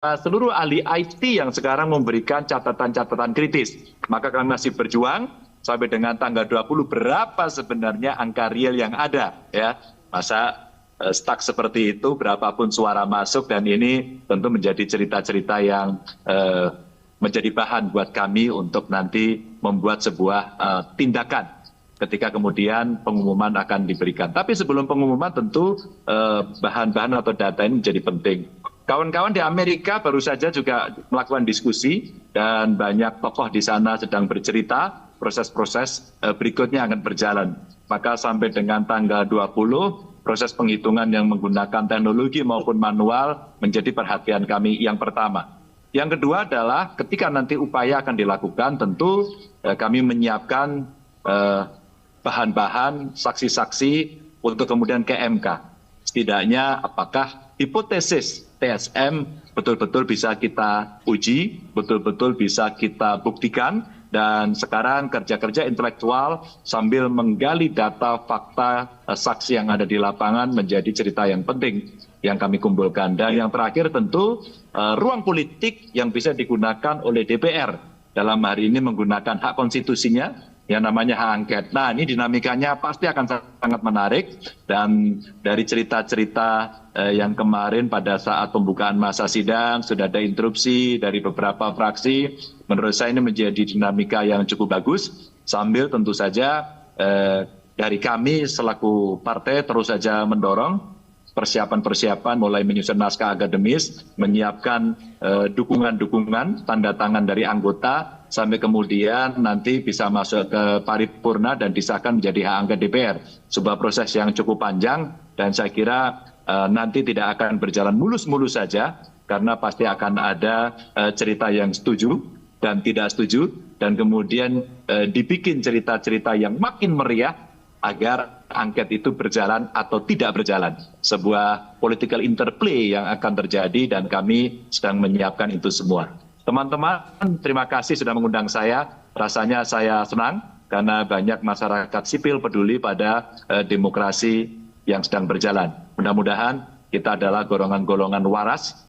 seluruh ahli IT yang sekarang memberikan catatan-catatan kritis. Maka kami masih berjuang sampai dengan tanggal 20 berapa sebenarnya angka real yang ada, ya. Masa stuck seperti itu, berapapun suara masuk, dan ini tentu menjadi cerita-cerita yang menjadi bahan buat kami untuk nanti membuat sebuah tindakan ketika kemudian pengumuman akan diberikan. Tapi sebelum pengumuman tentu bahan-bahan atau data ini menjadi penting. Kawan-kawan di Amerika baru saja juga melakukan diskusi dan banyak tokoh di sana sedang bercerita proses-proses berikutnya akan berjalan. Maka sampai dengan tanggal 20, proses penghitungan yang menggunakan teknologi maupun manual menjadi perhatian kami yang pertama. Yang kedua adalah ketika nanti upaya akan dilakukan, tentu kami menyiapkan bahan-bahan, saksi-saksi untuk kemudian ke MK. Setidaknya apakah hipotesis TSM betul-betul bisa kita uji, betul-betul bisa kita buktikan, dan sekarang kerja-kerja intelektual sambil menggali data, fakta, saksi yang ada di lapangan menjadi cerita yang penting yang kami kumpulkan. Dan yang terakhir tentu ruang politik yang bisa digunakan oleh DPR dalam hari ini menggunakan hak konstitusinya yang namanya hak angket. Nah, ini dinamikanya pasti akan sangat menarik, dan dari cerita-cerita yang kemarin pada saat pembukaan masa sidang sudah ada interupsi dari beberapa fraksi. Menurut saya ini menjadi dinamika yang cukup bagus, sambil tentu saja dari kami selaku partai terus saja mendorong persiapan-persiapan mulai menyusun naskah akademis, menyiapkan dukungan-dukungan, tanda tangan dari anggota, sampai kemudian nanti bisa masuk ke paripurna dan disahkan menjadi hak angket DPR. Sebuah proses yang cukup panjang, dan saya kira nanti tidak akan berjalan mulus-mulus saja, karena pasti akan ada cerita yang setuju dan tidak setuju, dan kemudian dibikin cerita-cerita yang makin meriah agar angket itu berjalan atau tidak berjalan. Sebuah political interplay yang akan terjadi, dan kami sedang menyiapkan itu semua. Teman-teman, terima kasih sudah mengundang saya. Rasanya saya senang karena banyak masyarakat sipil peduli pada demokrasi yang sedang berjalan. Mudah-mudahan kita adalah golongan-golongan waras